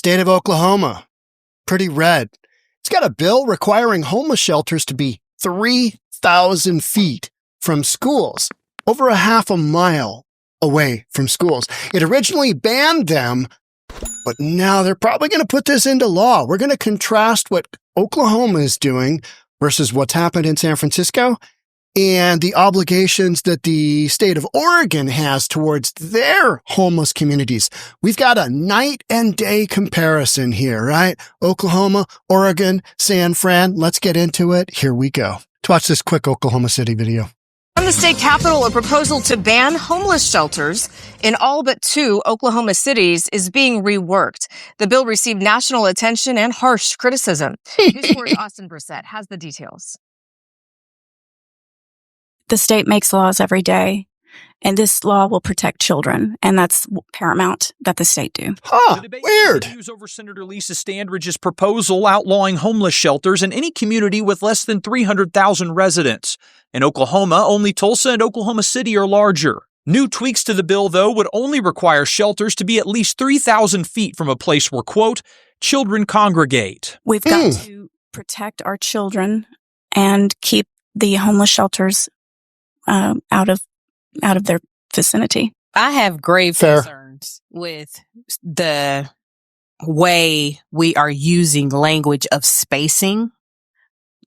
state of Oklahoma, pretty red. It's got a bill requiring homeless shelters to be 3,000 feet from schools, over a half a mile away from schools. It originally banned them, but now they're probably going to put this into law. We're going to contrast what Oklahoma is doing versus what's happened in San Francisco and the obligations that the state of Oregon has towards their homeless communities. We've got a night and day comparison here, right? Oklahoma, Oregon, San Fran. Let's get into it. Here we go. Let's watch this quick Oklahoma City video. From the state capitol, a proposal to ban homeless shelters in all but 2 Oklahoma cities is being reworked. The bill received national attention and harsh criticism. News 4's Austin Brissett has the details. The state makes laws every day, and this law will protect children, and that's paramount that the state do. Huh, weird. News over Senator Lisa Standridge's proposal outlawing homeless shelters in any community with less than 300,000 residents. In Oklahoma, only Tulsa and Oklahoma City are larger. New tweaks to the bill, though, would only require shelters to be at least 3,000 feet from a place where, quote, children congregate. We've got to protect our children and keep the homeless shelters out of their vicinity. I have grave concerns with the way we are using language of spacing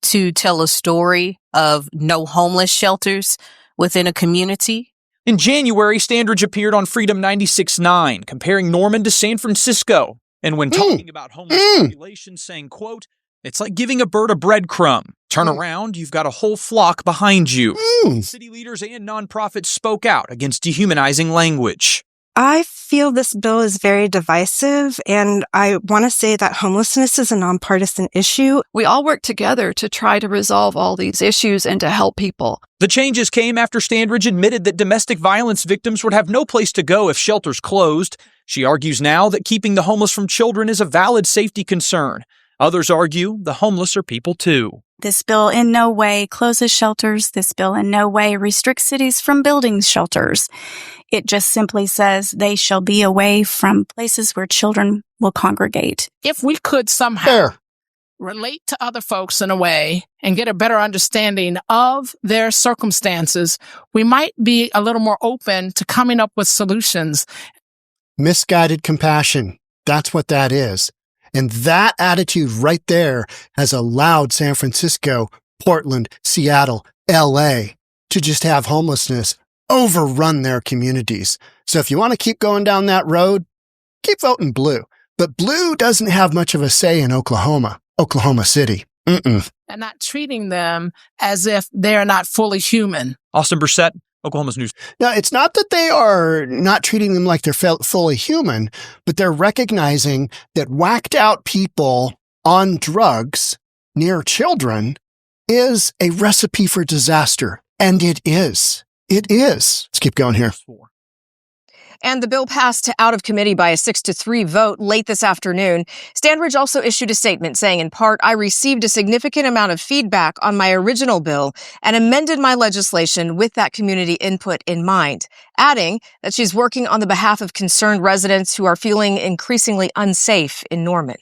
to tell a story of no homeless shelters within a community. In January, Standridge appeared on Freedom 96.9, comparing Norman to San Francisco. And when talking about homeless population, saying, quote, it's like giving a bird a breadcrumb. Turn around, you've got a whole flock behind you. City leaders and nonprofits spoke out against dehumanizing language. I feel this bill is very divisive, and I want to say that homelessness is a nonpartisan issue. We all work together to try to resolve all these issues and to help people. The changes came after Standridge admitted that domestic violence victims would have no place to go if shelters closed. She argues now that keeping the homeless from children is a valid safety concern. Others argue the homeless are people too. This bill in no way closes shelters. This bill in no way restricts cities from building shelters. It just simply says they shall be away from places where children will congregate. If we could somehow relate to other folks in a way and get a better understanding of their circumstances, we might be a little more open to coming up with solutions. Misguided compassion. That's what that is. And that attitude right there has allowed San Francisco, Portland, Seattle, LA to just have homelessness overrun their communities. So if you want to keep going down that road, keep voting blue. But blue doesn't have much of a say in Oklahoma City. And not treating them as if they're not fully human. Austin Brissett, Oklahoma's News. Now, it's not that they are not treating them like they're fully human, but they're recognizing that whacked out people on drugs near children is a recipe for disaster. And it is. It is. Let's keep going here. And the bill passed out of committee by a 6-3 vote late this afternoon. Standridge also issued a statement saying, in part, I received a significant amount of feedback on my original bill and amended my legislation with that community input in mind, adding that she's working on the behalf of concerned residents who are feeling increasingly unsafe in Norman.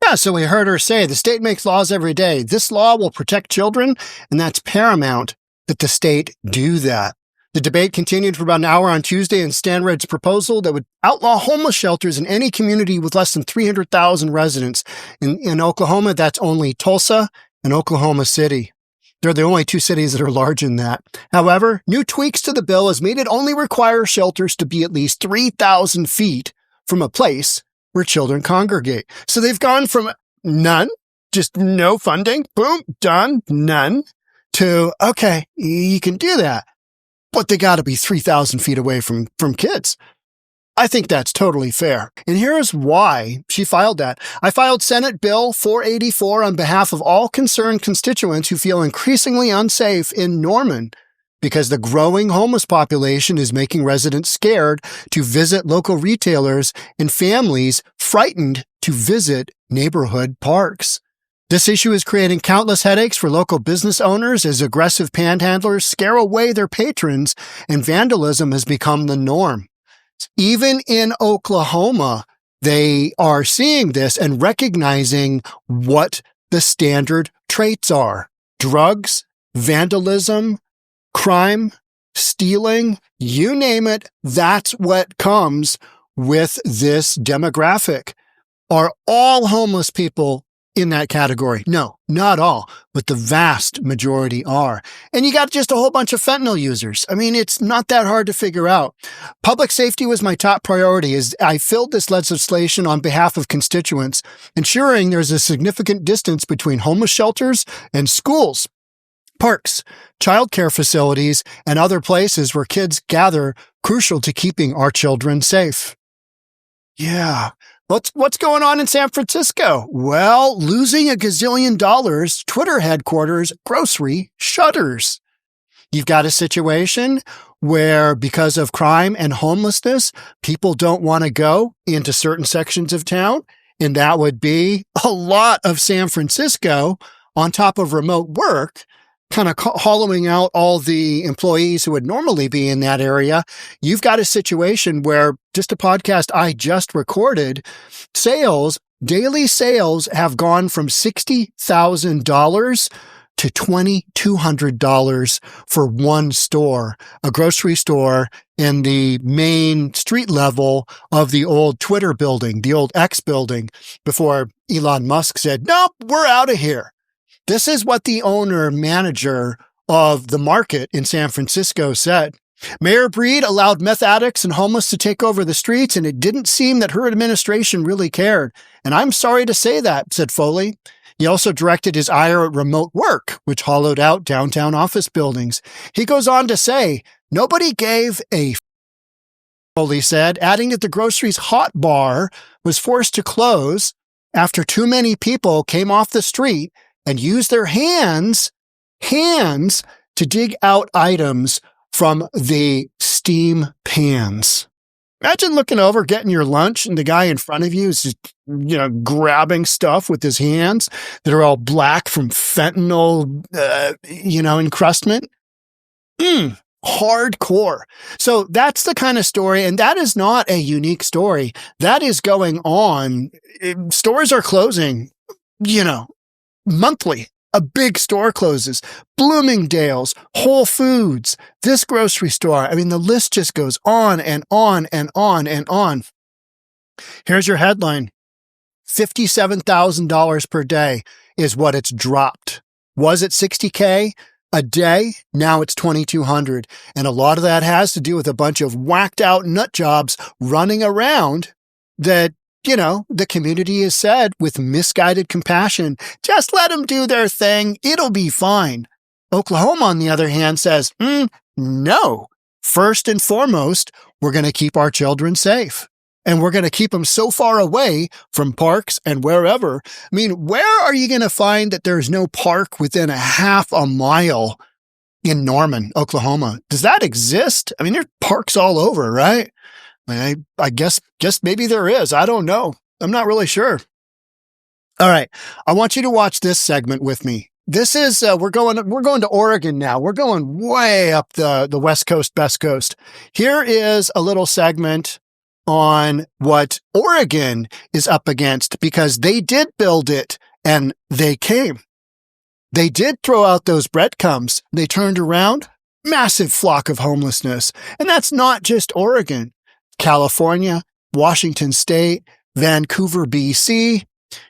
Yeah, so we heard her say the state makes laws every day. This law will protect children, and that's paramount that the state do that. The debate continued for about an hour on Tuesday, and Standridge's proposal that would outlaw homeless shelters in any community with less than 300,000 residents. In Oklahoma, that's only Tulsa and Oklahoma City. They're the only 2 cities that are large in that. However, new tweaks to the bill has made it only require shelters to be at least 3,000 feet from a place where children congregate. So they've gone from none, just no funding, boom, done, none, to, okay, you can do that, but they got to be 3,000 feet away from kids. I think that's totally fair. And here's why she filed that. I filed Senate Bill 484 on behalf of all concerned constituents who feel increasingly unsafe in Norman because the growing homeless population is making residents scared to visit local retailers and families frightened to visit neighborhood parks. This issue is creating countless headaches for local business owners as aggressive panhandlers scare away their patrons and vandalism has become the norm. Even in Oklahoma, They are seeing this and recognizing what the standard traits are. Drugs, vandalism, crime, stealing, you name it, that's what comes with this demographic. Are all homeless people in that category? No, not all, but the vast majority are. And you got just a whole bunch of fentanyl users. I mean, it's not that hard to figure out. Public safety was my top priority as I filled this legislation on behalf of constituents, ensuring there's a significant distance between homeless shelters and schools, parks, childcare facilities, and other places where kids gather, crucial to keeping our children safe. Yeah. What's going on in San Francisco? Well, losing $1 gazillion, Twitter headquarters, grocery shutters. You've got a situation where because of crime and homelessness, people don't want to go into certain sections of town. And that would be a lot of San Francisco on top of remote work, kind of hollowing out all the employees who would normally be in that area. You've got a situation where just a podcast I just recorded, daily sales have gone from $60,000 to $2,200 for one store, a grocery store in the main street level of the old Twitter building, the old X building, before Elon Musk said, nope, we're out of here. This is what the owner-manager of the market in San Francisco said. Mayor Breed allowed meth addicts and homeless to take over the streets, and it didn't seem that her administration really cared. And I'm sorry to say that, said Foley. He also directed his ire at remote work, which hollowed out downtown office buildings. He goes on to say, nobody gave a Foley said, adding that the grocery's hot bar was forced to close after too many people came off the street and use their hands to dig out items from the steam pans. Imagine looking over, getting your lunch, and the guy in front of you is just, grabbing stuff with his hands that are all black from fentanyl, encrustment. Hardcore. So that's the kind of story, and that is not a unique story. That is going on. Stores are closing, monthly. A big store closes. Bloomingdale's, Whole Foods, this grocery store. I mean, the list just goes on and on and on and on. Here's your headline. $57,000 per day is what it's dropped. Was it $60K a day? Now it's $2,200. And a lot of that has to do with a bunch of whacked out nut jobs running around that the community has said with misguided compassion, just let them do their thing. It'll be fine. Oklahoma, on the other hand, says, no. First and foremost, we're going to keep our children safe. And we're going to keep them so far away from parks and wherever. I mean, where are you going to find that there's no park within a half a mile in Norman, Oklahoma? Does that exist? I mean, there's parks all over, right? I guess maybe there is. I don't know. I'm not really sure. All right. I want you to watch this segment with me. This is, we're going to Oregon now. We're going way up the West Coast, Best Coast. Here is a little segment on what Oregon is up against because they did build it and they came. They did throw out those breadcrumbs. They turned around, massive flock of homelessness. And that's not just Oregon. California, Washington State, Vancouver, BC.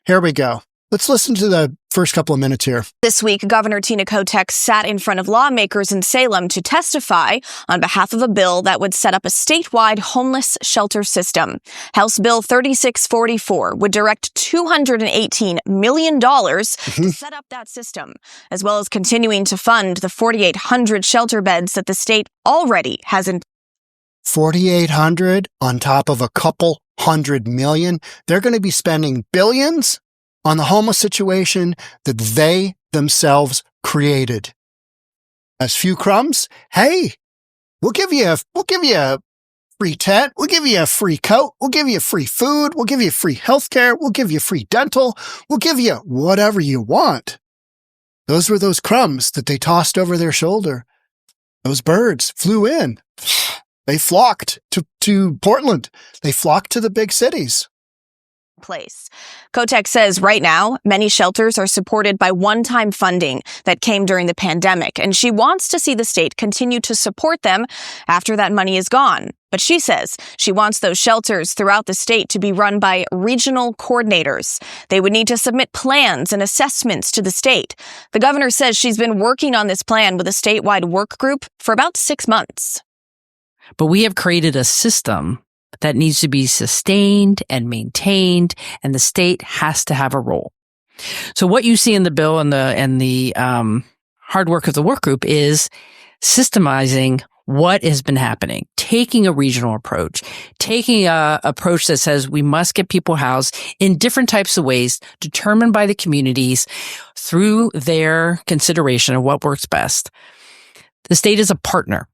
Here we go. Let's listen to the first couple of minutes here. This week, Governor Tina Kotek sat in front of lawmakers in Salem to testify on behalf of a bill that would set up a statewide homeless shelter system. House Bill 3644 would direct $218 million to set up that system, as well as continuing to fund the 4,800 shelter beds that the state already has in 4,800 on top of a couple $100 million. They're going to be spending billions on the homeless situation that they themselves created. As few crumbs, hey, we'll give you a free tent, we'll give you a free coat, we'll give you free food, we'll give you free healthcare, we'll give you free dental, we'll give you whatever you want. Those were those crumbs that they tossed over their shoulder. Those birds flew in. They flocked to Portland. They flocked to the big cities. place. Kotek says right now, many shelters are supported by one-time funding that came during the pandemic, and she wants to see the state continue to support them after that money is gone. But she says she wants those shelters throughout the state to be run by regional coordinators. They would need to submit plans and assessments to the state. The governor says she's been working on this plan with a statewide work group for about 6 months. But we have created a system that needs to be sustained and maintained, and the state has to have a role. So what you see in the bill and the hard work of the work group is systemizing what has been happening, taking a regional approach, taking a approach that says we must get people housed in different types of ways determined by the communities through their consideration of what works best. The state is a partner.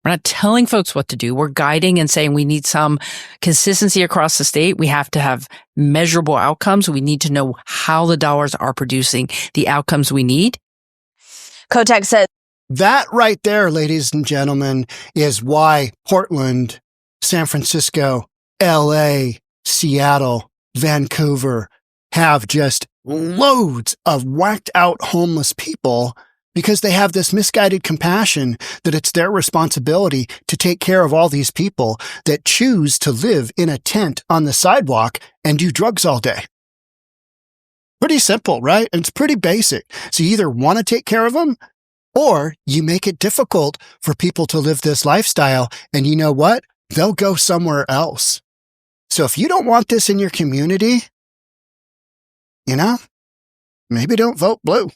We're not telling folks what to do. We're guiding and saying we need some consistency across the state. We have to have measurable outcomes. We need to know how the dollars are producing the outcomes we need. Kotek said, that right there, ladies and gentlemen, is why Portland, San Francisco, LA, Seattle, Vancouver have just loads of whacked out homeless people, because they have this misguided compassion that it's their responsibility to take care of all these people that choose to live in a tent on the sidewalk and do drugs all day. Pretty simple, right? And it's pretty basic. So you either want to take care of them, or you make it difficult for people to live this lifestyle. And you know what? They'll go somewhere else. So if you don't want this in your community, maybe don't vote blue.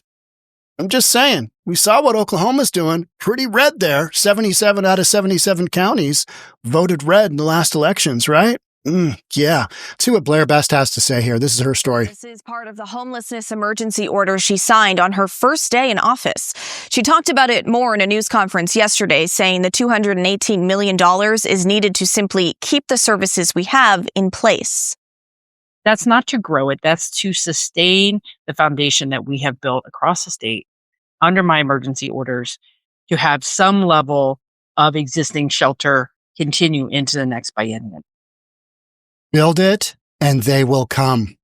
I'm just saying, we saw what Oklahoma's doing. Pretty red there. 77 out of 77 counties voted red in the last elections, right? Yeah. Let's see what Blair Best has to say here. This is her story. This is part of the homelessness emergency order she signed on her first day in office. She talked about it more in a news conference yesterday, saying the $218 million is needed to simply keep the services we have in place. That's not to grow it. That's to sustain the foundation that we have built across the state under my emergency orders to have some level of existing shelter continue into the next biennium. Build it and they will come.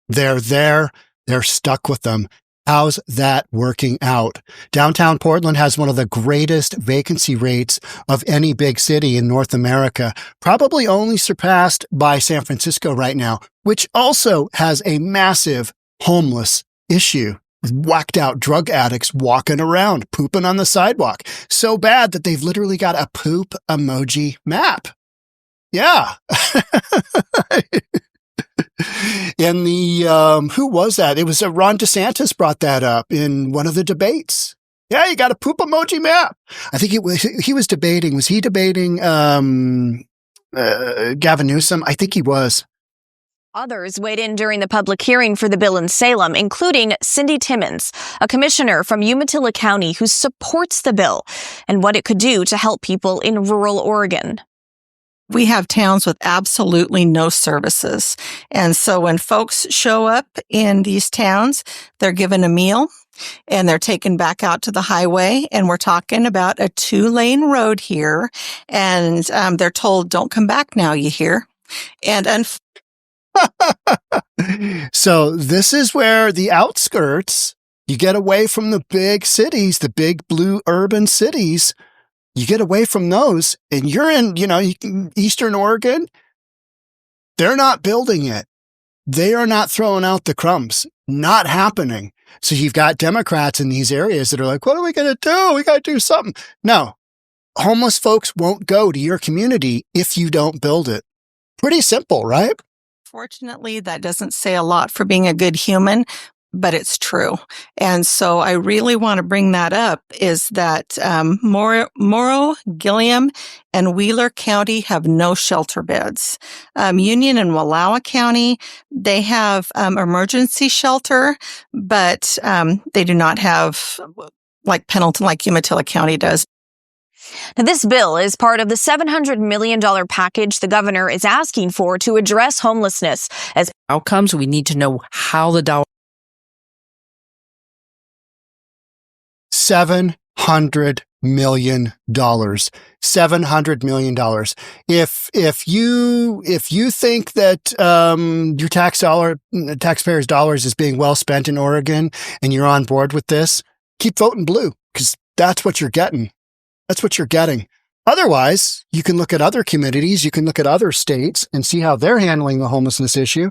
They're there. They're stuck with them. How's that working out? Downtown Portland has one of the greatest vacancy rates of any big city in North America, probably only surpassed by San Francisco right now, which also has a massive homeless issue with whacked out drug addicts walking around, pooping on the sidewalk. So bad that they've literally got a poop emoji map. Yeah. In the, who was that? It was Ron DeSantis brought that up in one of the debates. Yeah, you got a poop emoji map. I think he was debating. Was he debating Gavin Newsom? I think he was. Others weighed in during the public hearing for the bill in Salem, including Cindy Timmons, a commissioner from Umatilla County who supports the bill and what it could do to help people in rural Oregon. We have towns with absolutely no services. And so when folks show up in these towns, they're given a meal and they're taken back out to the highway. And we're talking about a 2-lane road here. And they're told, don't come back now, you hear? And so this is where the outskirts, you get away from the big cities, the big blue urban cities. You get away from those and you're in, Eastern Oregon. They're not building it. They are not throwing out the crumbs. Not happening. So you've got Democrats in these areas that are like, what are we going to do? We got to do something. No, homeless folks won't go to your community if you don't build it. Pretty simple, right? Fortunately, that doesn't say a lot for being a good human, but it's true. And so I really want to bring that up is that Morrow, Gilliam, and Wheeler County have no shelter beds. Union and Wallowa County, they have emergency shelter, but they do not have like Pendleton, like Umatilla County does. Now, this bill is part of the $700 million package the governor is asking for to address homelessness. As outcomes, we need to know how the dollar $700 million. $700 million. If you think that your taxpayers' dollars is being well spent in Oregon and you're on board with this, keep voting blue, because that's what you're getting. That's what you're getting. Otherwise, you can look at other communities, you can look at other states and see how they're handling the homelessness issue.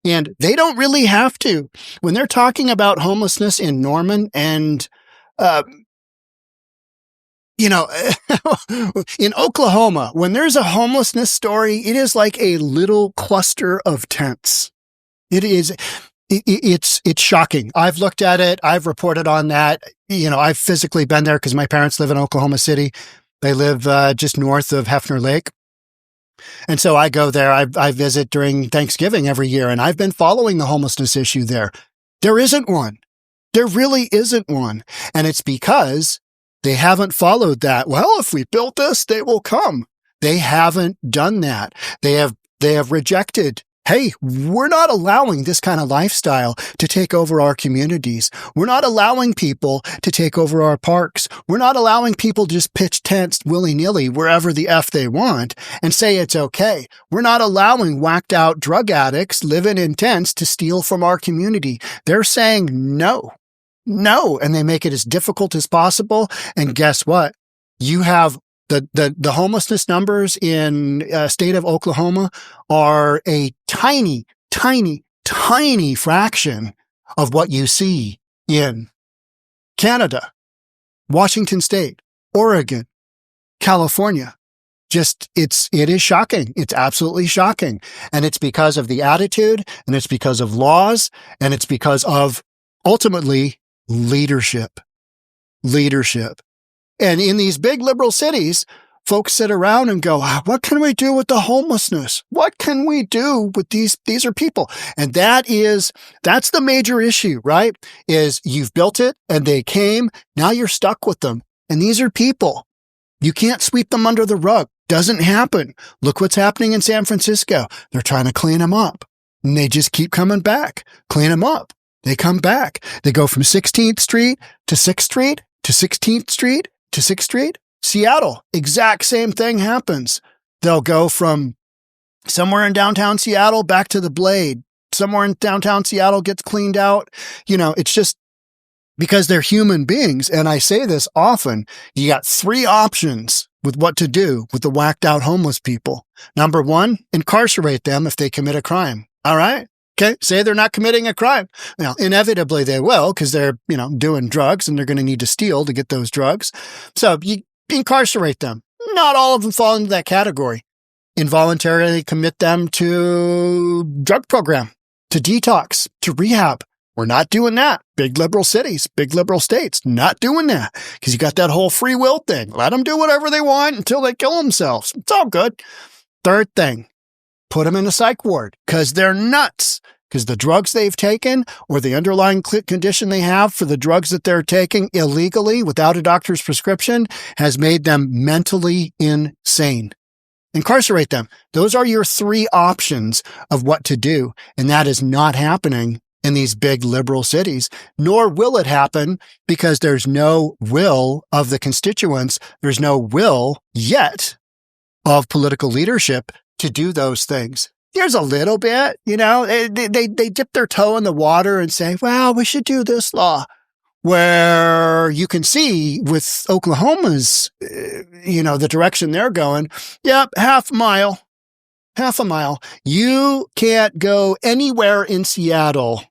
And they don't really have to. When they're talking about homelessness in Norman and in Oklahoma, when there's a homelessness story, it is like a little cluster of tents. It's shocking. I've looked at it. I've reported on that. I've physically been there because my parents live in Oklahoma City. They live just north of Hefner Lake. And so I go there. I visit during Thanksgiving every year, and I've been following the homelessness issue there. There isn't one. There really isn't one. And it's because they haven't followed that. Well, if we build this, they will come. They haven't done that. They have rejected. Hey, we're not allowing this kind of lifestyle to take over our communities. We're not allowing people to take over our parks. We're not allowing people to just pitch tents willy-nilly wherever the F they want and say it's okay. We're not allowing whacked out drug addicts living in tents to steal from our community. They're saying no, and they make it as difficult as possible. And guess what? You have the homelessness numbers in state of Oklahoma are a tiny, tiny, tiny fraction of what you see in Canada, Washington State, Oregon, California. It is shocking. It's absolutely shocking. And it's because of the attitude, and it's because of laws, and it's because of ultimately leadership. And in these big liberal cities, folks sit around and go, what can we do with the homelessness? What can we do with these? These are people. And that's the major issue, right? Is you've built it and they came. Now you're stuck with them. And these are people. You can't sweep them under the rug. Doesn't happen. Look what's happening in San Francisco. They're trying to clean them up. And they just keep coming back. Clean them up. They come back. They go from 16th Street to 6th Street to 16th Street to 6th Street. Seattle, exact same thing happens. They'll go from somewhere in downtown Seattle back to the Blade. Somewhere in downtown Seattle gets cleaned out. It's just because they're human beings. And I say this often, you got three options with what to do with the whacked out homeless people. Number one, incarcerate them if they commit a crime. All right. Okay, say they're not committing a crime. Now, inevitably they will, because they're, doing drugs and they're going to need to steal to get those drugs. So you incarcerate them. Not all of them fall into that category. Involuntarily commit them to drug program, to detox, to rehab. We're not doing that. Big liberal cities, big liberal states, not doing that, because you got that whole free will thing. Let them do whatever they want until they kill themselves. It's all good. Third thing. Put them in a psych ward because they're nuts, because the drugs they've taken or the underlying condition they have for the drugs that they're taking illegally without a doctor's prescription has made them mentally insane. Incarcerate them. Those are your three options of what to do. And that is not happening in these big liberal cities, nor will it happen because there's no will of the constituents. There's no will yet of political leadership to do those things. There's a little bit, they dip their toe in the water and say, well, we should do this law, where you can see with Oklahoma's, the direction they're going. Yep. Half a mile. You can't go anywhere in Seattle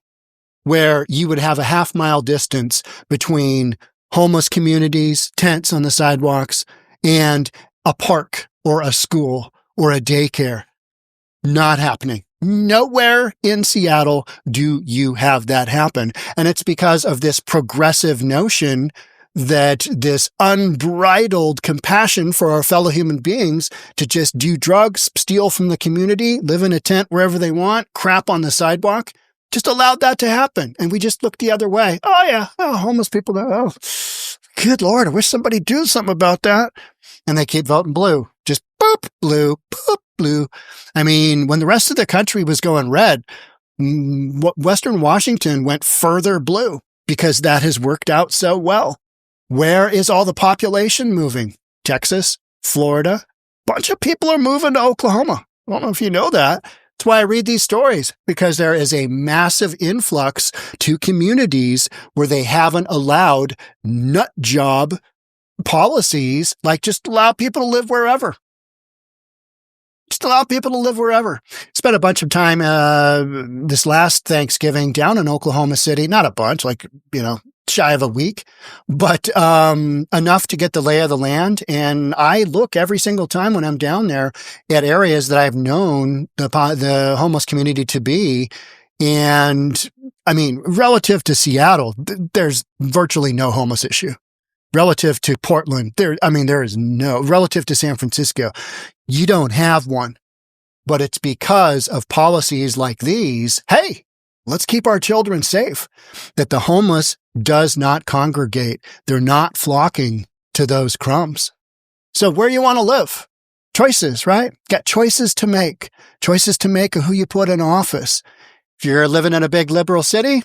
where you would have a half-mile distance between homeless communities, tents on the sidewalks, and a park or a school or a daycare. Not happening. Nowhere in Seattle do you have that happen. And it's because of this progressive notion that this unbridled compassion for our fellow human beings to just do drugs, steal from the community, live in a tent wherever they want, crap on the sidewalk, just allowed that to happen. And we just look the other way. Oh, yeah. Oh, homeless people. Oh, good Lord. I wish somebody'd do something about that. And they keep voting blue. Just boop, blue, boop, blue. I mean, when the rest of the country was going red, Western Washington went further blue because that has worked out so well. Where is all the population moving? Texas, Florida. Bunch of people are moving to Oklahoma. I don't know if you know that. That's why I read these stories, because there is a massive influx to communities where they haven't allowed nut job policies, like just allow people to live wherever. Just allow people to live wherever. Spent a bunch of time this last Thanksgiving down in Oklahoma City. Not a bunch, like, shy of a week, but enough to get the lay of the land. And I look every single time when I'm down there at areas that I've known the homeless community to be. And I mean, relative to Seattle, there's virtually no homeless issue. Relative to Portland, there is no. Relative to San Francisco, you don't have one. But it's because of policies like these. Hey, let's keep our children safe. That the homeless does not congregate. They're not flocking to those crumbs. So where you want to live? Choices, right? Got choices to make. Choices to make of who you put in office. If you're living in a big liberal city,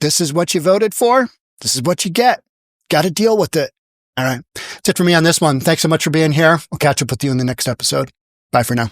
this is what you voted for. This is what you get. Got to deal with it. All right. That's it for me on this one. Thanks so much for being here. We'll catch up with you in the next episode. Bye for now.